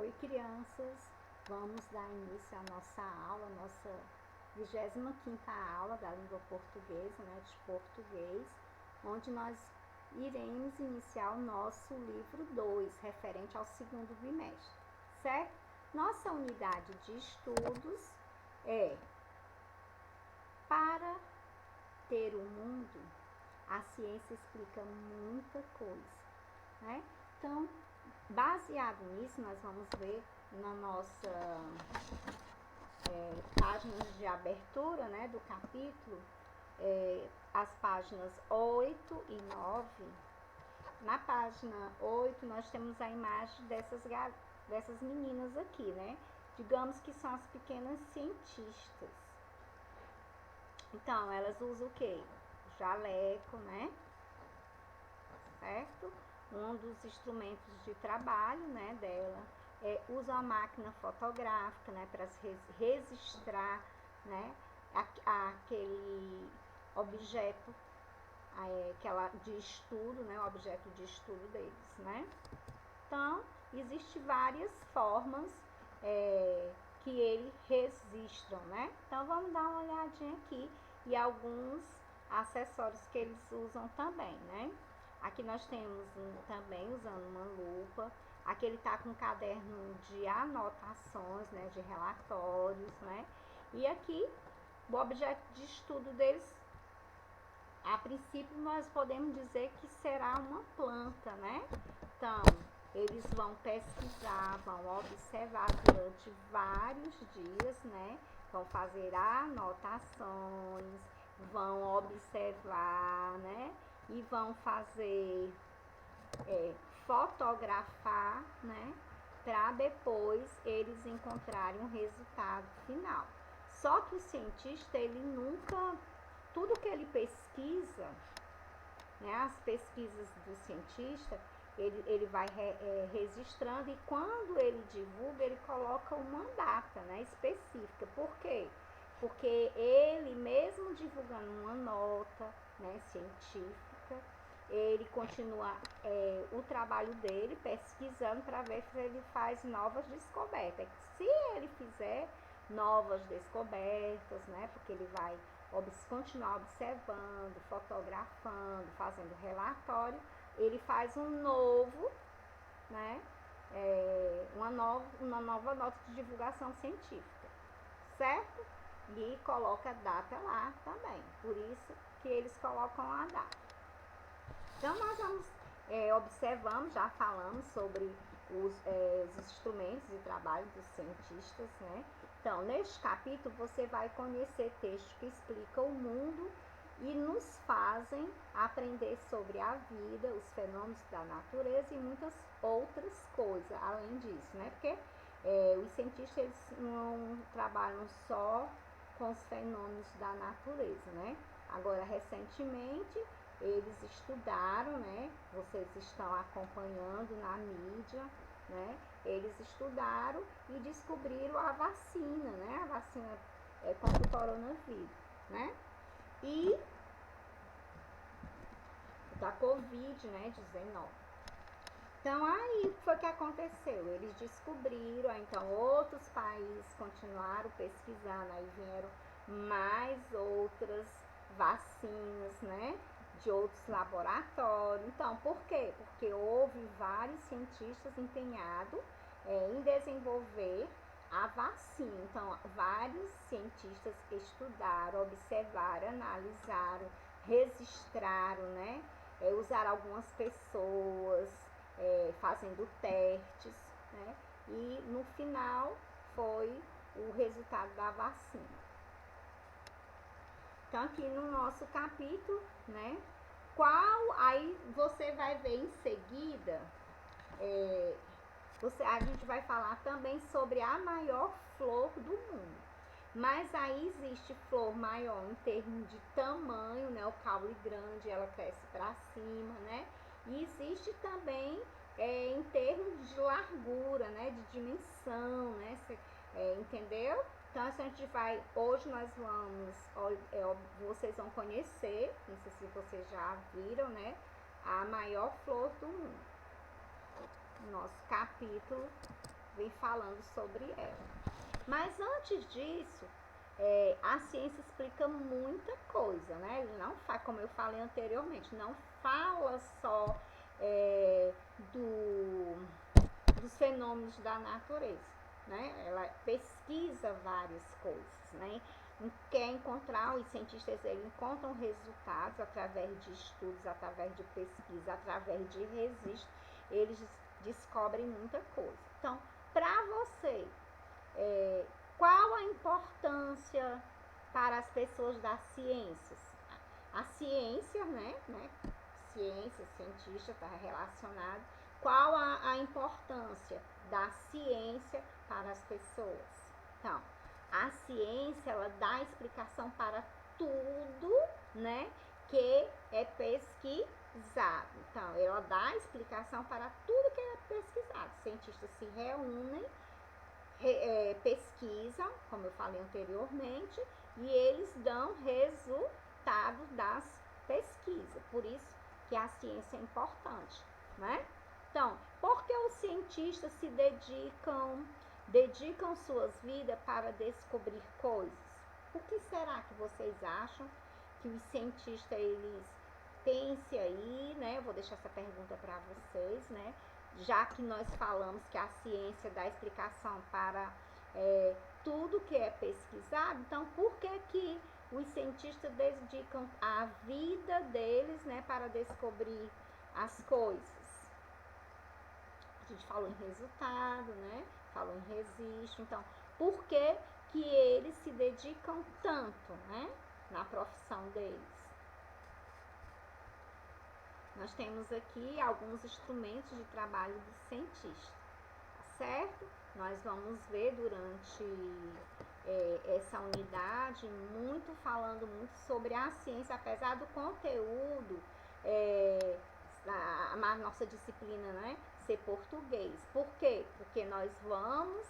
Oi, crianças! Vamos dar início à nossa aula, nossa 25ª aula da língua portuguesa, né, de português, onde nós iremos iniciar o nosso livro 2, referente ao segundo bimestre, certo? Nossa unidade de estudos é para ter o mundo, a ciência explica muita coisa, né? Então, baseado nisso, nós vamos ver na nossa página de abertura, né, do capítulo, as páginas 8 e 9. Na página 8, nós temos a imagem dessas meninas aqui, né? Digamos que são as pequenas cientistas. Então, elas usam o quê? Jaleco, né? Certo? Um dos instrumentos de trabalho, né, dela usa a máquina fotográfica, né, para registrar, né, aquele objeto de estudo, né, o objeto de estudo deles, né. Então, existem várias formas que eles registram, né. Então, vamos dar uma olhadinha aqui e alguns acessórios que eles usam também, né. Aqui nós temos também usando uma lupa. Aqui ele tá com um caderno de anotações, né, de relatórios, né. E aqui o objeto de estudo deles, a princípio nós podemos dizer que será uma planta, né. Então, eles vão pesquisar, vão observar durante vários dias, né. Vão fazer anotações, vão observar, né. E vão fazer fotografar, né, para depois eles encontrarem um resultado final. Só que o cientista, ele nunca, tudo que ele pesquisa, né, as pesquisas do cientista, ele vai registrando, e quando ele divulga, ele coloca uma data, né, específica. Por quê? Porque ele mesmo divulgando uma nota, né, científica, ele continua o trabalho dele pesquisando para ver se ele faz novas descobertas. Se ele fizer novas descobertas, né, porque ele vai continuar observando, fotografando, fazendo relatório, ele faz um novo, né, uma nova nota de divulgação científica, certo? E coloca a data lá também, por isso que eles colocam a data. Então, nós vamos observamos, já falamos sobre os instrumentos de trabalho dos cientistas, né? Então, neste capítulo, você vai conhecer textos que explicam o mundo e nos fazem aprender sobre a vida, os fenômenos da natureza e muitas outras coisas, além disso, né? Porque os cientistas, eles não trabalham só com os fenômenos da natureza, né? Agora, recentemente, eles estudaram, né? Vocês estão acompanhando na mídia, né? Eles estudaram e descobriram a vacina, né? A vacina contra o coronavírus, né? E da Covid, né? 19. Então, aí, o que foi que aconteceu? Eles descobriram, então, outros países continuaram pesquisando, aí vieram mais outras vacinas, né? De outros laboratórios. Então, por quê? Porque houve vários cientistas empenhados em desenvolver a vacina. Então, vários cientistas estudaram, observaram, analisaram, registraram, né? Usaram algumas pessoas fazendo testes, né? E no final foi o resultado da vacina. Então, aqui no nosso capítulo, né? Aí você vai ver em seguida, a gente vai falar também sobre a maior flor do mundo. Mas aí existe flor maior em termos de tamanho, né? O caule grande, ela cresce para cima, né? E existe também em termos de largura, né? De dimensão, né? Entendeu? Então, a gente vai, hoje nós vamos, vocês vão conhecer, não sei se vocês já viram, né? A maior flor do mundo. Nosso capítulo vem falando sobre ela. Mas antes disso, a ciência explica muita coisa, né? Ele não faz, como eu falei anteriormente, não fala só dos fenômenos da natureza, né? Ela pesquisa várias coisas, né? Quer encontrar, os cientistas eles encontram resultados através de estudos, através de pesquisa, através de registro, eles descobrem muita coisa. Então, para você, qual a importância para as pessoas das ciências? A ciência, né? Ciência, cientista, está relacionado. Qual a importância da ciência para as pessoas? Então, a ciência, ela dá explicação para tudo, né, que é pesquisado. Então, ela dá explicação para tudo que é pesquisado. Os cientistas se reúnem, pesquisam, como eu falei anteriormente, e eles dão resultado das pesquisas. Por isso que a ciência é importante, né? Então, por que os cientistas se dedicam suas vidas para descobrir coisas? O que será que vocês acham que os cientistas, eles pensem aí, né? Eu vou deixar essa pergunta para vocês, né? Já que nós falamos que a ciência dá explicação para tudo que é pesquisado, então por que os cientistas dedicam a vida deles, né, para descobrir as coisas? A gente falou em resultado, né? Falou em registro. Então, por que eles se dedicam tanto, né, na profissão deles? Nós temos aqui alguns instrumentos de trabalho do cientista, tá certo? Nós vamos ver durante essa unidade falando muito sobre a ciência, apesar do conteúdo a nossa disciplina, né, ser português. Por quê? Porque nós vamos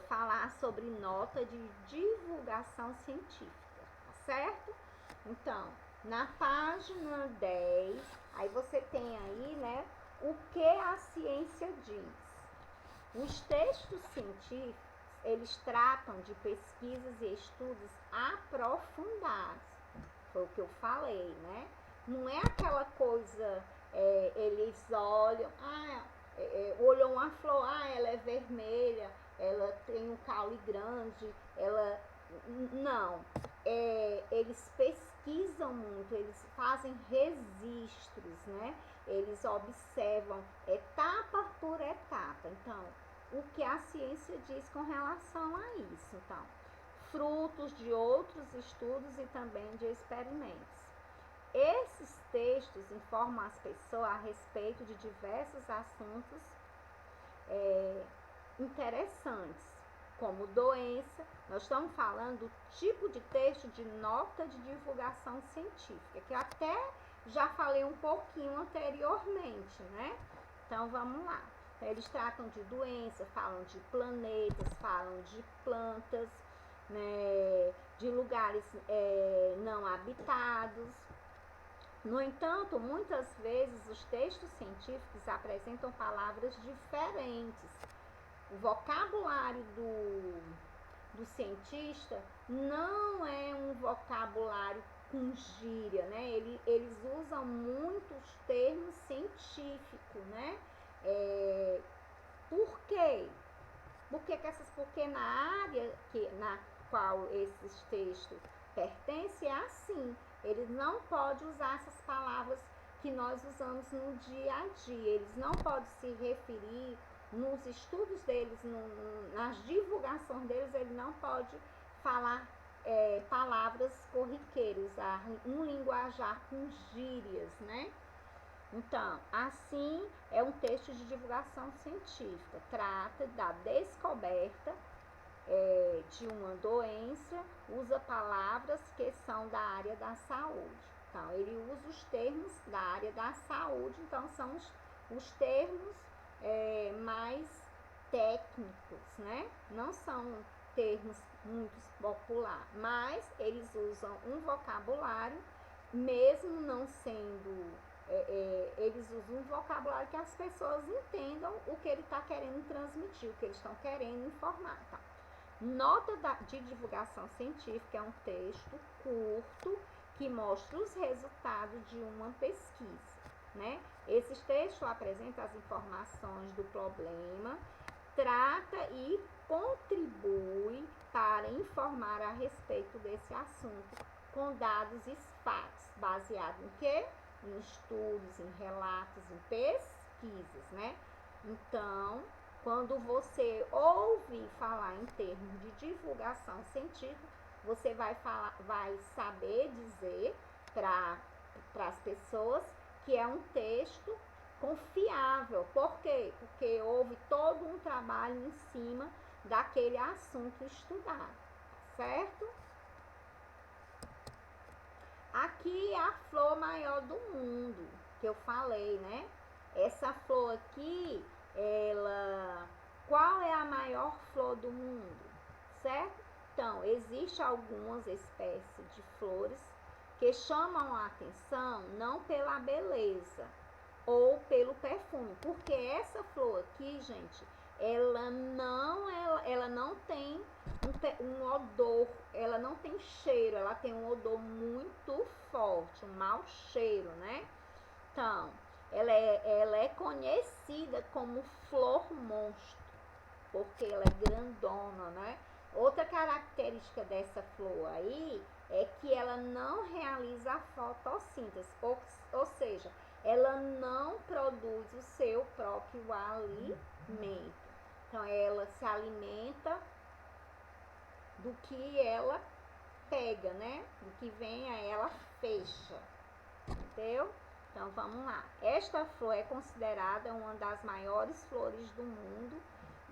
falar sobre nota de divulgação científica, tá certo? Então, na página 10, aí você tem aí, né, o que a ciência diz. Os textos científicos, eles tratam de pesquisas e estudos aprofundados. Foi o que eu falei, né? Não é aquela coisa, eles olham, olham uma flor, ela é vermelha, ela tem um caule grande, ela... Não, eles pesquisam muito, eles fazem registros, né? Eles observam etapa por etapa. Então, o que a ciência diz com relação a isso? Então, frutos de outros estudos e também de experimentos. Esses textos informam as pessoas a respeito de diversos assuntos interessantes, como doença. Nós estamos falando do tipo de texto de nota de divulgação científica, que eu até já falei um pouquinho anteriormente, né? Então, vamos lá. Eles tratam de doença, falam de planetas, falam de plantas, né, de lugares não habitados. No entanto, muitas vezes os textos científicos apresentam palavras diferentes. O vocabulário do cientista não é um vocabulário com gíria, né? Eles usam muitos termos científicos, né? Por quê? Porque na área na qual esses textos pertencem é assim. Eles não podem usar essas palavras que nós usamos no dia a dia. Eles não podem se referir nos estudos deles, nas divulgações deles, ele não pode falar palavras corriqueiras, um linguajar com gírias, né? Então, assim, é um texto de divulgação científica. Trata da descoberta de uma doença, usa palavras que são da área da saúde. Então, ele usa os termos da área da saúde, então são os termos mais técnicos, né? Não são termos muito populares, mas eles usam um vocabulário, mesmo não sendo eles usam um vocabulário que as pessoas entendam o que ele está querendo transmitir, o que eles estão querendo informar. Tá? Nota de divulgação científica é um texto curto que mostra os resultados de uma pesquisa. Né? Esses textos apresentam as informações do problema, trata e contribui para informar a respeito desse assunto com dados e fatos, baseado em quê? Em estudos, em relatos, em pesquisas, né? Então, quando você ouve falar em termos de divulgação científica, você vai saber dizer para as pessoas que é um texto confiável. Por quê? Porque houve todo um trabalho em cima daquele assunto estudado, certo? Aqui é a flor maior do mundo, que eu falei, né? Essa flor aqui, qual é a maior flor do mundo, certo? Então, existem algumas espécies de flores que chamam a atenção não pela beleza ou pelo perfume, porque essa flor aqui, gente, ela não tem um odor, ela não tem cheiro, ela tem um odor muito forte, um mau cheiro, né? Então, ela é conhecida como flor monstro, porque ela é grandona, né? Outra característica dessa flor aí é que ela não realiza a fotossíntese, ou seja, ela não produz o seu próprio alimento. Então, ela se alimenta do que ela pega, né? Do que vem a ela fecha, entendeu? Então, vamos lá. Esta flor é considerada uma das maiores flores do mundo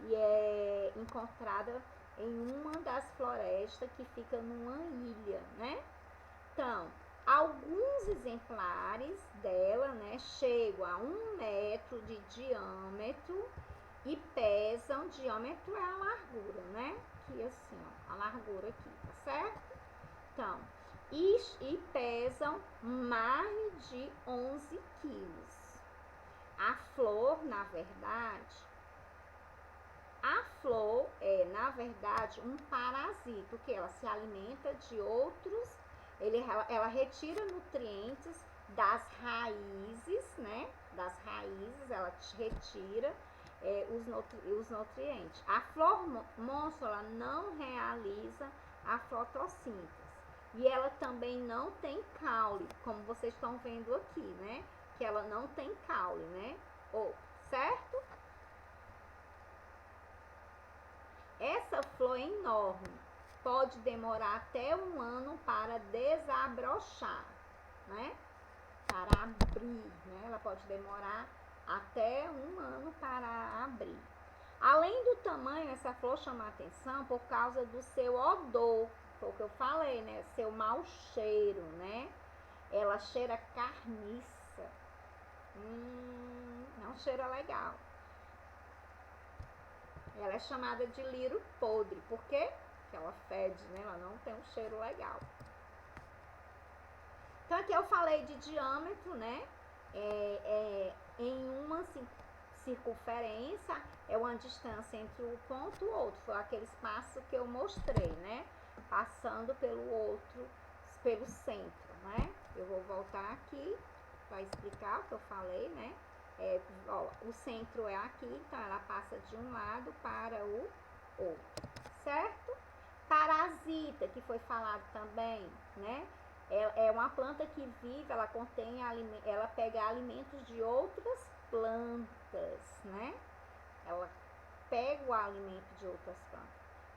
e é encontrada em uma das florestas que fica numa ilha, né? Então, alguns exemplares dela, né, chegam a 1 metro de diâmetro e pesam, diâmetro é a largura, né? Aqui assim, ó, a largura aqui, tá certo? Então, e pesam mais de 11 quilos. A flor, na verdade, na verdade, um parasito, que ela se alimenta de outros, ela retira nutrientes das raízes, né? Das raízes, ela retira os nutrientes. A flor monstro, ela não realiza a fotossíntese. E ela também não tem caule, como vocês estão vendo aqui, né? Que ela não tem caule, né? Certo? Essa flor é enorme, pode demorar até 1 ano para desabrochar, né? Para abrir, né? Ela pode demorar até 1 ano para abrir. Além do tamanho, essa flor chama a atenção por causa do seu odor, foi o que eu falei, né? Seu mau cheiro, né? Ela cheira carniça. Não cheira legal. Ela é chamada de lírio podre. Por quê? Porque ela fede, né? Ela não tem um cheiro legal. Então, aqui eu falei de diâmetro, né? Em uma circunferência, é uma distância entre um ponto e o outro. Foi aquele espaço que eu mostrei, né? Passando pelo centro, né? Eu vou voltar aqui para explicar o que eu falei, né? O centro é aqui, então ela passa de um lado para o outro, certo? Parasita, que foi falado também, né? É uma planta que vive, ela pega alimentos de outras plantas, né? Ela pega o alimento de outras plantas.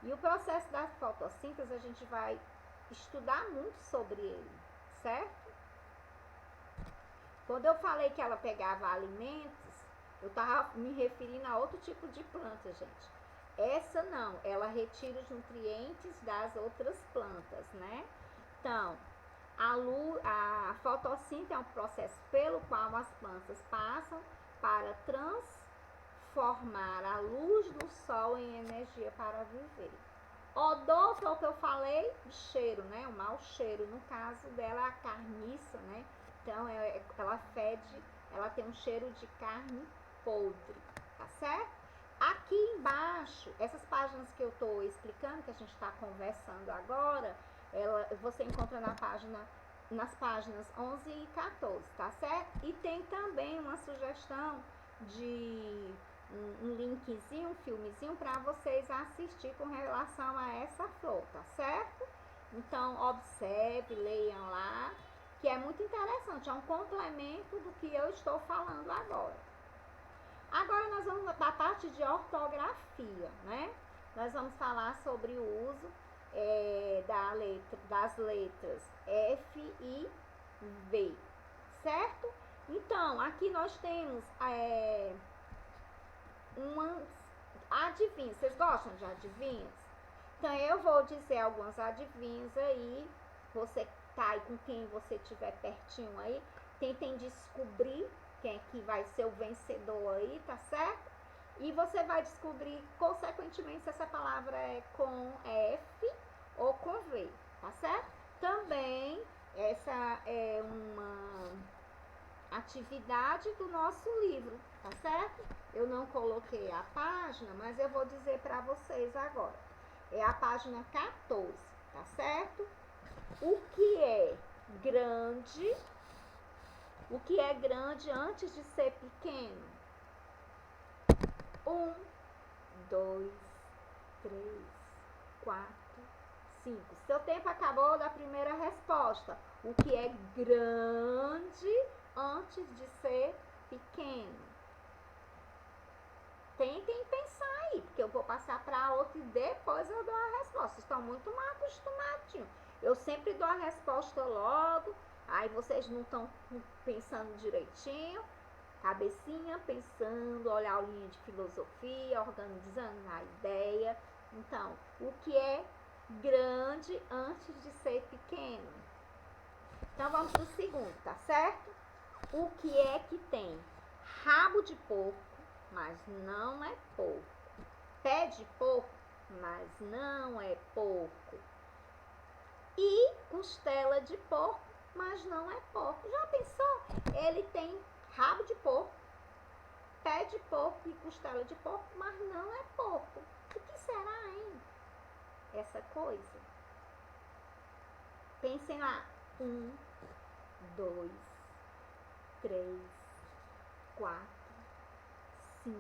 E o processo da fotossíntese, a gente vai estudar muito sobre ele, certo? Quando eu falei que ela pegava alimentos, eu estava me referindo a outro tipo de planta, gente. Essa não, ela retira os nutrientes das outras plantas, né? Então, a fotossíntese é um processo pelo qual as plantas passam para transformar a luz do sol em energia para viver. Odor foi o que eu falei, cheiro, né? O mau cheiro. No caso dela, a carniça, né? Então, ela fede, ela tem um cheiro de carne podre, tá certo? Aqui embaixo, essas páginas que eu tô explicando, que a gente está conversando agora, você encontra nas páginas 11 e 14, tá certo? E tem também uma sugestão de um linkzinho, um filmezinho para vocês assistir com relação a essa flor, tá certo? Então, observe, leiam lá, que é muito interessante, é um complemento do que eu estou falando agora. Agora nós vamos para a parte de ortografia, né? Nós vamos falar sobre o uso das letras F e V, certo? Então, aqui nós temos adivinhos. Vocês gostam de adivinhos? Então, eu vou dizer algumas adivinhos aí. Você tá aí com quem você tiver pertinho aí. Tentem descobrir quem é que vai ser o vencedor aí, tá certo? E você vai descobrir, consequentemente, se essa palavra é com F ou com V, tá certo? Também, essa é uma atividade do nosso livro, tá certo? Eu não coloquei a página, mas eu vou dizer para vocês agora. É a página 14, tá certo? O que é grande? O que é grande antes de ser pequeno? 1, 2, 3, 4, 5. Seu tempo acabou da primeira resposta. O que é grande antes de ser pequeno? Tentem pensar aí, porque eu vou passar para outro e depois eu dou a resposta. Vocês estão muito mal acostumadinhos. Eu sempre dou a resposta logo, aí vocês não estão pensando direitinho. Cabecinha pensando, olhar a linha de filosofia, organizando a ideia. Então, o que é grande antes de ser pequeno? Então, vamos para o segundo, tá certo? O que é que tem rabo de porco, mas não é porco? Pé de porco, mas não é porco? E costela de porco, mas não é porco. Já pensou? Ele tem rabo de porco, pé de porco e costela de porco, mas não é porco. O que será, hein? Essa coisa. Pensem lá. 1, 2, 3, 4, 5.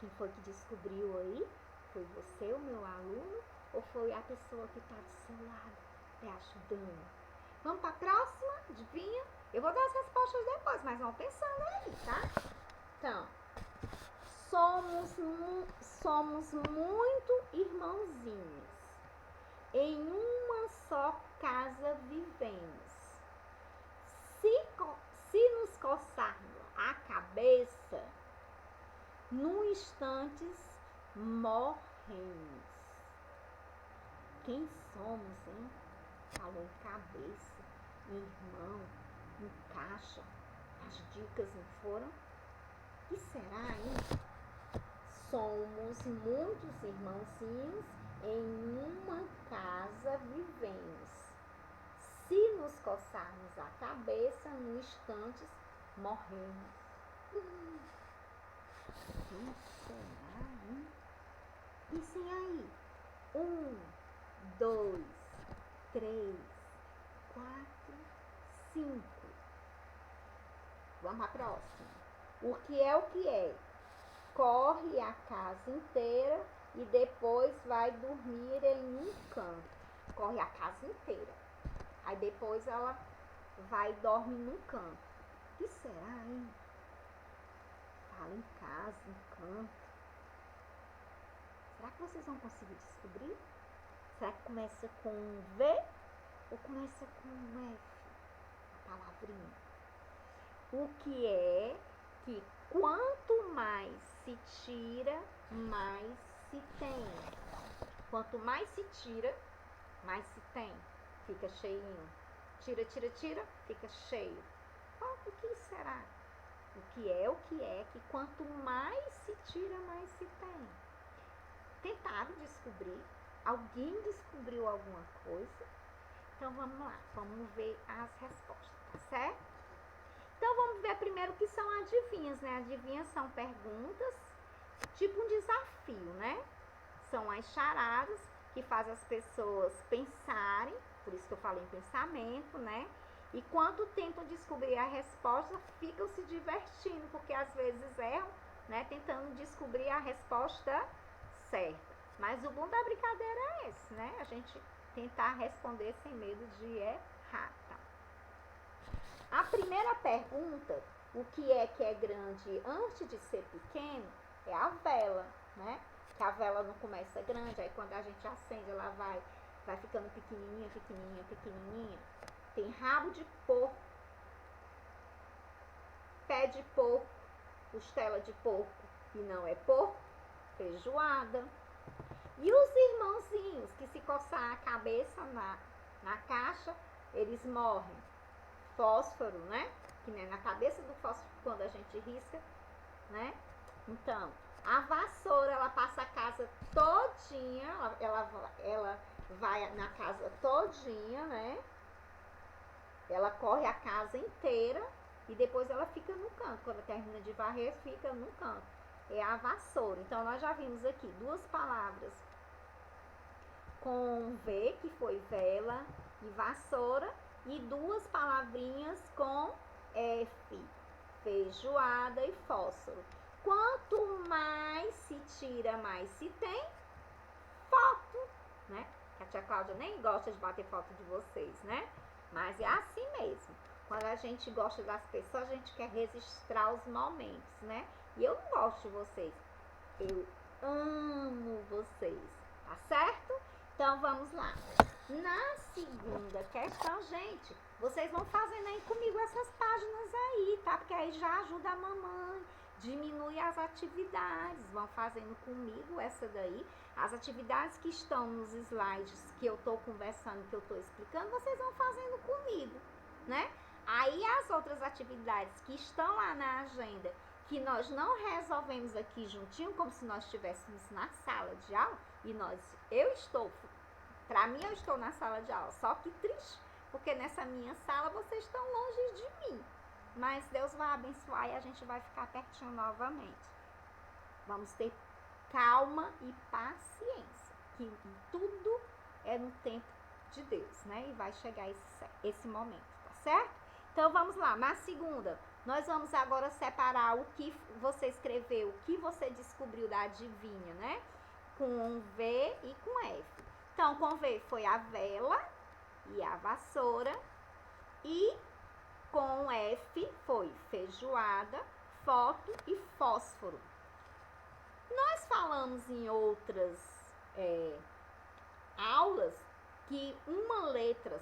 Quem foi que descobriu aí? Foi você, o meu aluno? Ou foi a pessoa que está do seu lado, te ajudando? Vamos para a próxima? Adivinha? Eu vou dar as respostas depois, mas vão pensando aí, tá? Então, somos muito irmãozinhos. Em uma só casa vivemos. Se nos coçarmos a cabeça, num instante morremos. Quem somos, hein? Falou em cabeça, em irmão, em caixa. As dicas não foram? O que será, hein? Somos muitos irmãozinhos, em uma casa vivemos. Se nos coçarmos a cabeça, no instante morremos. Quem será, hein? Pensem aí. 1, 2, 3, 4, 5. Vamos à próxima. O que é? Corre a casa inteira e depois vai dormir em um canto. Corre a casa inteira. Aí depois ela vai dormir num canto. O que será, hein? Fala em casa, em canto. Será que vocês vão conseguir descobrir? Será que começa com V ou começa com F? A palavrinha. O que é que quanto mais se tira, mais se tem? Quanto mais se tira, mais se tem. Fica cheinho. Tira, fica cheio. O que será? O que é que quanto mais se tira, mais se tem? Tentaram descobrir? Alguém descobriu alguma coisa? Então vamos lá, vamos ver as respostas, tá certo? Então, vamos ver primeiro o que são adivinhas, né? Adivinhas são perguntas, tipo um desafio, né? São as charadas que fazem as pessoas pensarem, por isso que eu falei em pensamento, né? E quando tentam descobrir a resposta, ficam se divertindo, porque às vezes erram, né? Tentando descobrir a resposta certa. Mas o bom da brincadeira é esse, né? A gente tentar responder sem medo de errar. Tá? A primeira pergunta, o que é grande antes de ser pequeno, é a vela, né? Que a vela não começa grande, aí quando a gente acende, ela vai ficando pequenininha, pequenininha, pequenininha. Tem rabo de porco, pé de porco, costela de porco e não é porco, feijoada. E os irmãozinhos que se coçar a cabeça na caixa, eles morrem. Fósforo, né? Que nem na cabeça do fósforo quando a gente risca, né? Então, a vassoura, ela passa a casa todinha, ela vai na casa todinha, né? Ela corre a casa inteira e depois ela fica no canto. Quando termina de varrer, fica no canto. É a vassoura. Então, nós já vimos aqui duas palavras com V, que foi vela e vassoura, e duas palavrinhas com F, feijoada e fósforo. Quanto mais se tira, mais se tem foto, né? A tia Cláudia nem gosta de bater foto de vocês, né? Mas é assim mesmo. Quando a gente gosta das pessoas, a gente quer registrar os momentos, né? E eu não gosto de vocês. Eu amo vocês, tá certo? Então, vamos lá. Na segunda questão, gente, vocês vão fazendo aí comigo essas páginas aí, tá? Porque aí já ajuda a mamãe, diminui as atividades. Vão fazendo comigo essa daí. As atividades que estão nos slides que eu tô conversando, que eu tô explicando, vocês vão fazendo comigo, né? Aí, as outras atividades que estão lá na agenda, que nós não resolvemos aqui juntinho, como se nós estivéssemos na sala de aula, e pra mim eu estou na sala de aula, só que triste, porque nessa minha sala vocês estão longe de mim, mas Deus vai abençoar e a gente vai ficar pertinho novamente. Vamos ter calma e paciência, que tudo é no tempo de Deus, né? E vai chegar esse momento, tá certo? Então, vamos lá. Na segunda, nós vamos agora separar o que você escreveu, o que você descobriu da adivinha, né? Com V e com F. Então, com V foi a vela e a vassoura. E com F foi feijoada, foto e fósforo. Nós falamos em outras aulas que uma letra,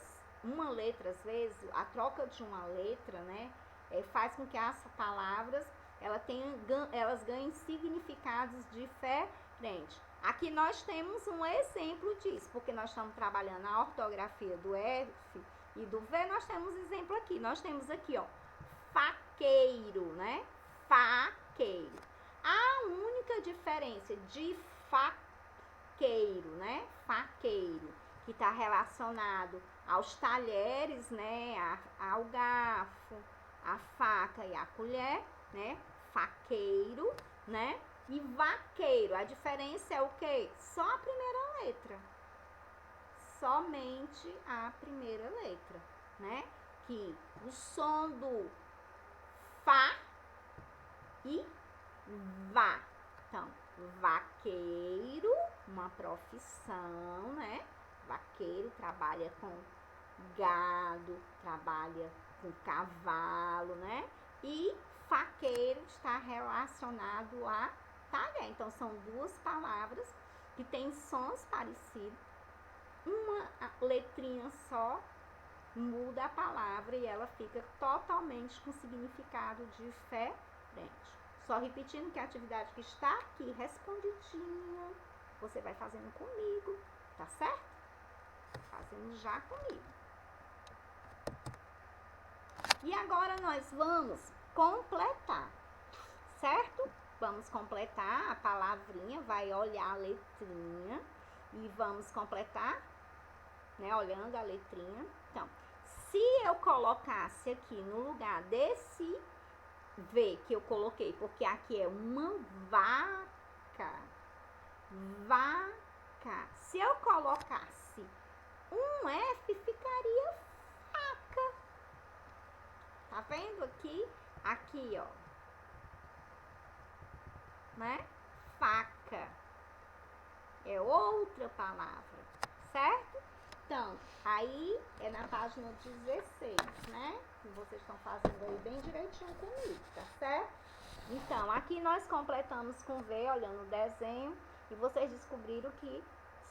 às vezes, a troca de uma letra, né, faz com que as palavras elas ganhem significados diferentes. Aqui nós temos um exemplo disso, porque nós estamos trabalhando a ortografia do F e do V, nós temos exemplo aqui. Nós temos aqui, ó, faqueiro, né? Faqueiro. A única diferença de faqueiro, né? Faqueiro, que está relacionado aos talheres, né? Ao garfo, a faca e a colher, né? Faqueiro, né? E vaqueiro, a diferença é o quê? Só a primeira letra. Somente a primeira letra, né? Que o som do Fá e Vá. Então, vaqueiro, uma profissão, né? Vaqueiro trabalha com gado, trabalha com cavalo, né? E faqueiro está relacionado a talher. Então, são duas palavras que têm sons parecidos. Uma letrinha só muda a palavra e ela fica totalmente com significado diferente. Só repetindo que a atividade que está aqui respondidinha, você vai fazendo comigo, tá certo? Fazendo já comigo. E agora nós vamos completar, certo? Vamos completar a palavrinha, vai olhar a letrinha e vamos completar, né? Olhando a letrinha. Então, Se eu colocasse aqui no lugar desse V que eu coloquei, porque aqui é uma vaca, vaca. Se eu colocasse um F, ficaria faca. Tá vendo aqui? Aqui, ó. Né? Faca. É outra palavra, certo? Então, aí é na página 16, né? Que vocês estão fazendo aí bem direitinho comigo, tá certo? Então, aqui nós completamos com V, olhando o desenho, e vocês descobriram que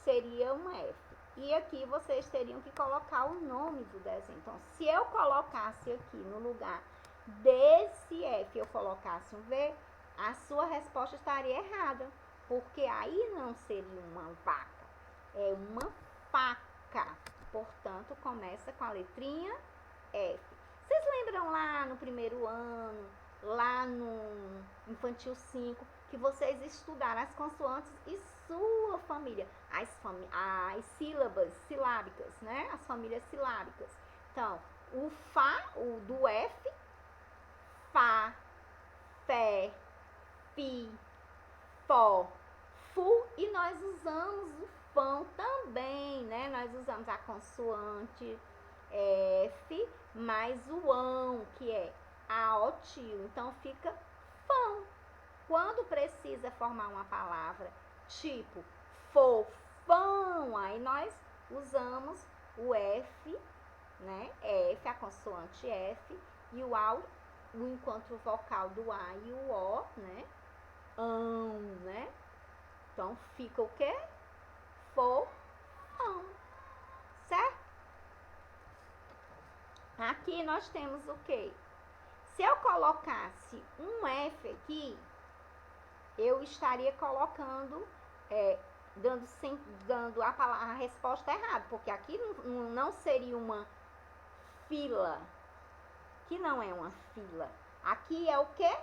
seria um F. E aqui vocês teriam que colocar o nome do desenho. Então, se eu colocasse aqui no lugar desse F, eu colocasse um V, a sua resposta estaria errada, porque aí não seria uma vaca, é uma faca. Portanto, começa com a letrinha F. Vocês lembram lá no primeiro ano, lá no Infantil 5, que vocês estudaram as consoantes e sua família, as sílabas silábicas, né? As famílias silábicas. Então, o Fá, o do F, Fá, Fé, Fi, Fó, Fu, e nós usamos o Fão também, né? Nós usamos a consoante F mais o ão, que é aotil. Então, fica fão. Quando precisa formar uma palavra tipo fofão, aí nós usamos o F, né? F, a consoante F, e o A, o encontro vocal do A e o O, né? Né? Então, fica o quê? Fofão, certo? Aqui nós temos o quê? Se eu colocasse um F aqui, eu estaria colocando, dando a resposta errada, porque aqui não seria uma fila, que não é uma fila. Aqui é o quê?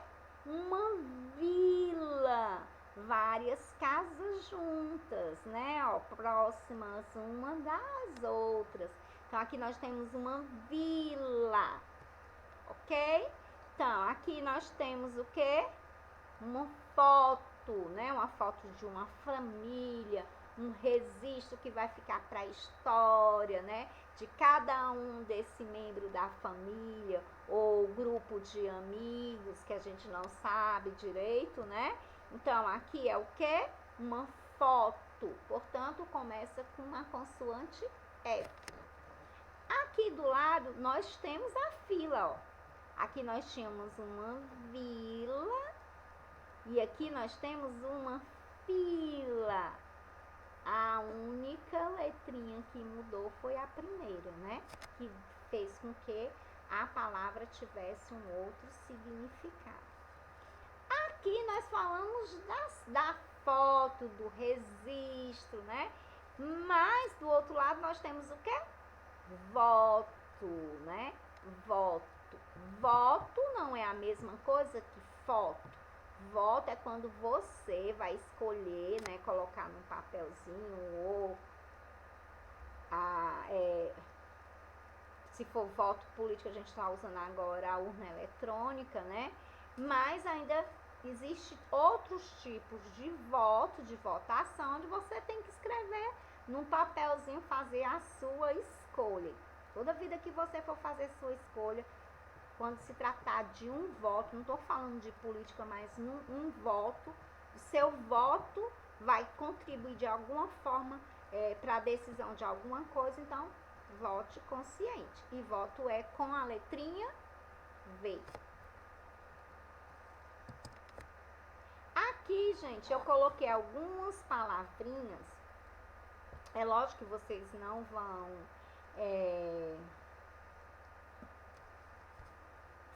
Uma vila, várias casas juntas, né? Ó, próximas uma das outras. Então, aqui nós temos uma vila, ok? Então, aqui nós temos o quê? Uma foto, né? Uma foto de uma família, um registro que vai ficar para a história, né? De cada um desse membro da família ou grupo de amigos que a gente não sabe direito, né? Então, aqui é o quê? Uma foto. Portanto, começa com uma consoante F. Aqui do lado, nós temos a fila, ó. Aqui nós tínhamos uma vila e aqui nós temos uma fila. A única letrinha que mudou foi a primeira, né? Que fez com que a palavra tivesse um outro significado. Aqui nós falamos da foto, do registro, né? Mas do outro lado nós temos o quê? Voto, né? Voto. Voto não é a mesma coisa que foto. Voto é quando você vai escolher, né? Colocar num papelzinho ou se for voto político, a gente está usando agora a urna eletrônica, né? Mas ainda existe outros tipos de voto, de votação, onde você tem que escrever num papelzinho, fazer a sua escolha. Toda vida que você for fazer sua escolha, quando se tratar de um voto, não estou falando de política, mas um voto, o seu voto vai contribuir de alguma forma para a decisão de alguma coisa, então vote consciente. E voto é com a letrinha V. Aqui, gente, eu coloquei algumas palavrinhas. É lógico que vocês não vão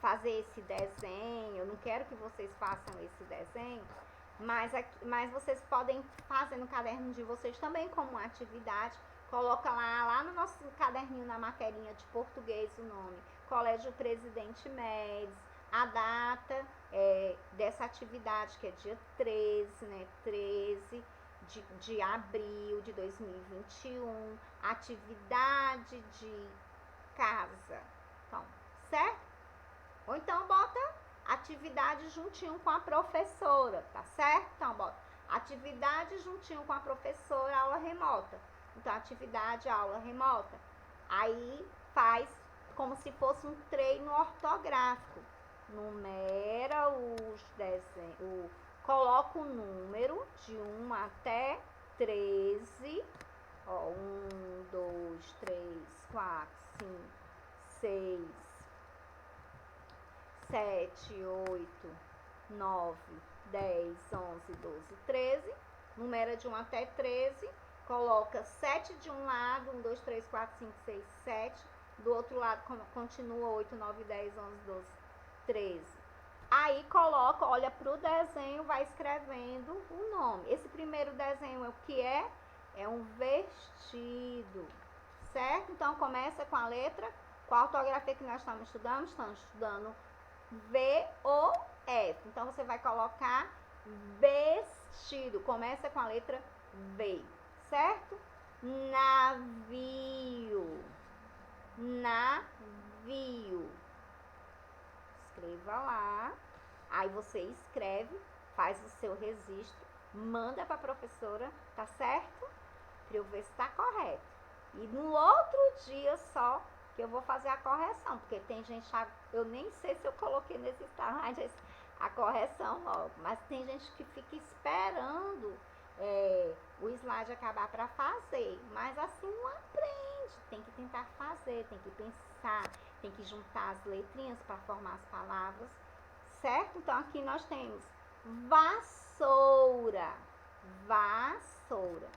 fazer esse desenho, eu não quero que vocês façam esse desenho, mas vocês podem fazer no caderno de vocês também como uma atividade. Coloca lá no nosso caderninho, na materinha de português, o nome Colégio Presidente Médici, a data dessa atividade, que é dia 13, né? 13 de abril de 2021, atividade de casa. Então, certo? Ou então bota atividade juntinho com a professora, tá certo? Então, bota atividade juntinho com a professora, aula remota. Então, atividade, aula remota. Aí faz como se fosse um treino ortográfico. Numera os desenhos, coloca o número de 1 até 13. Ó, 1, 2, 3, 4, 5, 6, 7, 8, 9, 10, 11, 12, 13. Numera de 1 até 13. Coloca 7 de um lado, 1, 2, 3, 4, 5, 6, 7. Do outro lado continua 8, 9, 10, 11, 12, 13. Aí coloca, olha pro desenho, vai escrevendo o nome. Esse primeiro desenho é o que é? É um vestido, certo? Então começa com a letra. Qual a ortografia que nós estamos estudando? Estamos estudando V-O-F. Então você vai colocar vestido. Começa com a letra V, certo? Navio. Navio. Escreva lá. Aí você escreve, faz o seu registro, manda para a professora, tá certo? Para eu ver se tá correto. E no outro dia só que eu vou fazer a correção, porque tem gente, eu nem sei se eu coloquei nesse slide a correção logo, mas tem gente que fica esperando o slide acabar para fazer, mas assim não aprende, tem que tentar fazer, tem que pensar, tem que juntar as letrinhas para formar as palavras, certo? Então aqui nós temos vassoura, vassoura.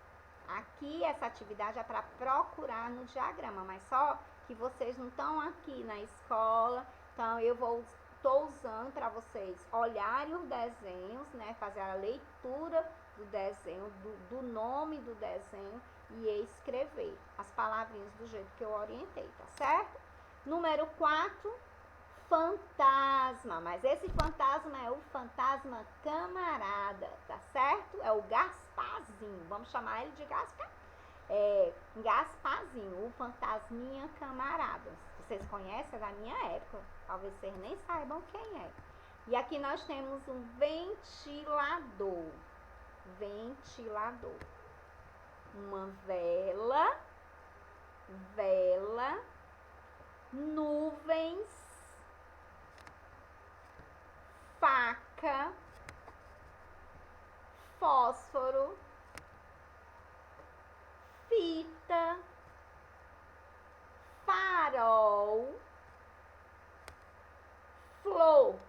Aqui essa atividade é para procurar no diagrama, mas só que vocês não estão aqui na escola, então eu estou usando para vocês olharem os desenhos, né, fazer a leitura do desenho, do nome do desenho e escrever as palavrinhas do jeito que eu orientei, tá certo? Número 4, fantasma, mas esse fantasma é o fantasma camarada, tá certo? É o Gasparzinho, vamos chamar ele de Gasparzinho, o fantasminha camarada. Vocês conhecem, é da minha época, talvez vocês nem saibam quem é. E aqui nós temos um ventilador, ventilador, uma vela, nuvens, faca, fósforo, fita, farol, flor,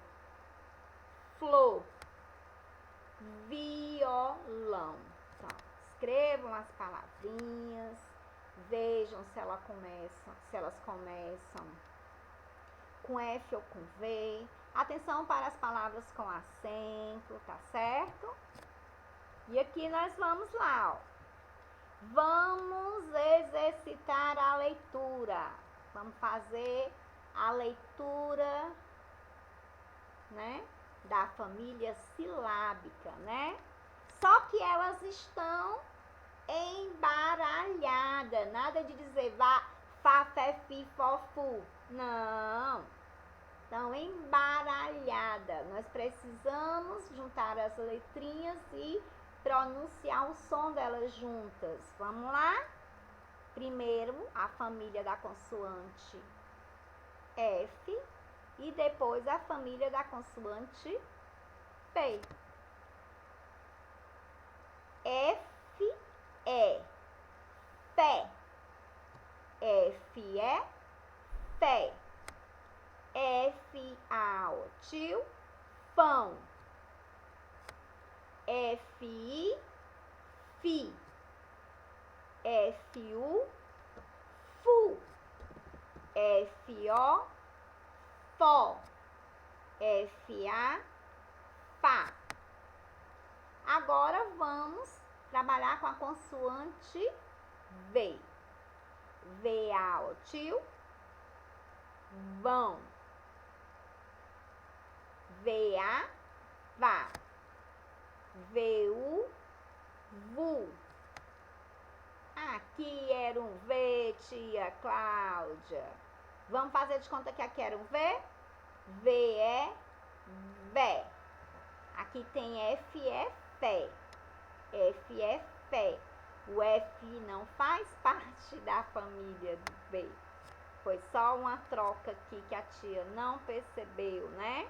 violão. Então, escrevam as palavrinhas, vejam se elas começam com F ou com V. Atenção para as palavras com acento, tá certo? E aqui nós vamos lá, ó. Vamos exercitar a leitura. Vamos fazer a leitura, né, da família silábica, né? Só que elas estão embaralhadas. Nada de dizer fá, fé, fi, fó, fu. Não. Estão embaralhadas. Nós precisamos juntar as letrinhas e pronunciar o som delas juntas. Vamos lá? Primeiro, a família da consoante F e depois a família da consoante P. F é fé. F é fé. F A O tio, pão. F I fi. F U fu. F O fó. F A fá. Agora vamos trabalhar com a consoante V. V A O tio, vão. V A vá. V U vu. Aqui era um V, tia Cláudia. Vamos fazer de conta que aqui era o V. V é Vé. Aqui tem F é Fé. F é Fé. O F não faz parte da família do V. Foi só uma troca aqui que a tia não percebeu, né?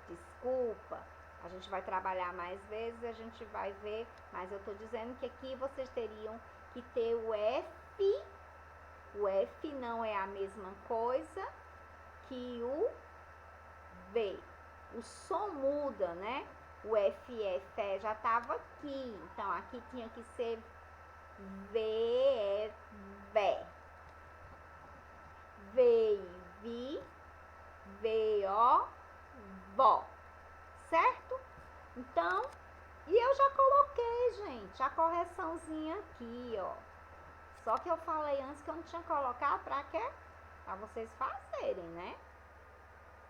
Desculpa. A gente vai trabalhar mais vezes, a gente vai ver. Mas eu tô dizendo que aqui vocês teriam que ter o F. O F não é a mesma coisa que o V. O som muda, né? O F é Fé já tava aqui. Então, aqui tinha que ser V é Vé. V, Vi, V-O, Vó. Certo? Então, e eu já coloquei, gente, a correçãozinha aqui, ó. Só que eu falei antes que eu não tinha colocado pra quê? Pra vocês fazerem, né?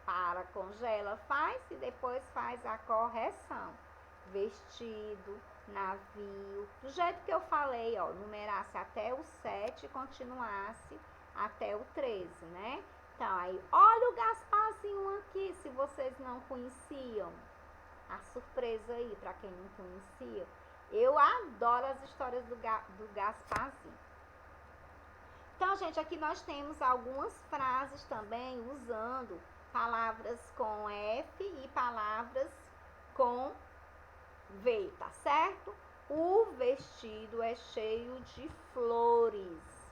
Para, congela, faz e depois faz a correção. Vestido, navio, do jeito que eu falei, ó, numerasse até o 7 e continuasse até o 13, né? Então, aí, olha o Gasparzinho aqui, se vocês não conheciam. A surpresa aí, para quem não conhecia. Eu adoro as histórias do Gasparzinho. Então, gente, aqui nós temos algumas frases também usando palavras com F e palavras com V, tá certo? O vestido é cheio de flores.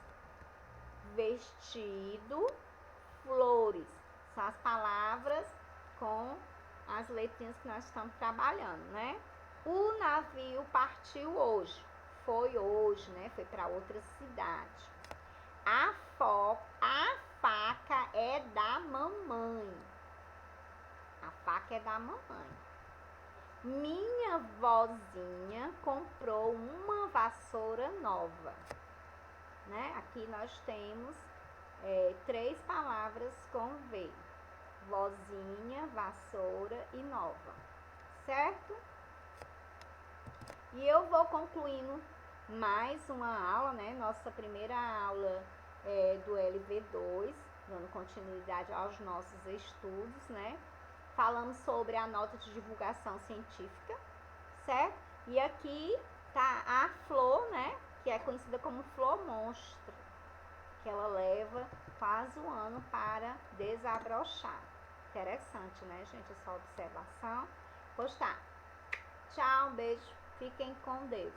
Vestido, flores. São as palavras com as letrinhas que nós estamos trabalhando, né? O navio partiu hoje. Foi hoje, né? Foi para outra cidade. A faca é da mamãe. A faca é da mamãe. Minha vozinha comprou uma vassoura nova. Né? Aqui nós temos 3 palavras com V. Vozinha, vassoura e nova. Certo? E eu vou concluindo mais uma aula, né? Nossa primeira aula do LV2, dando continuidade aos nossos estudos, né? Falamos sobre a nota de divulgação científica, certo? E aqui tá a flor, né? Que é conhecida como flor monstra, que ela leva quase um ano para desabrochar. Interessante, né, gente? Essa observação. Pois tá. Tchau, um beijo. Fiquem com Deus.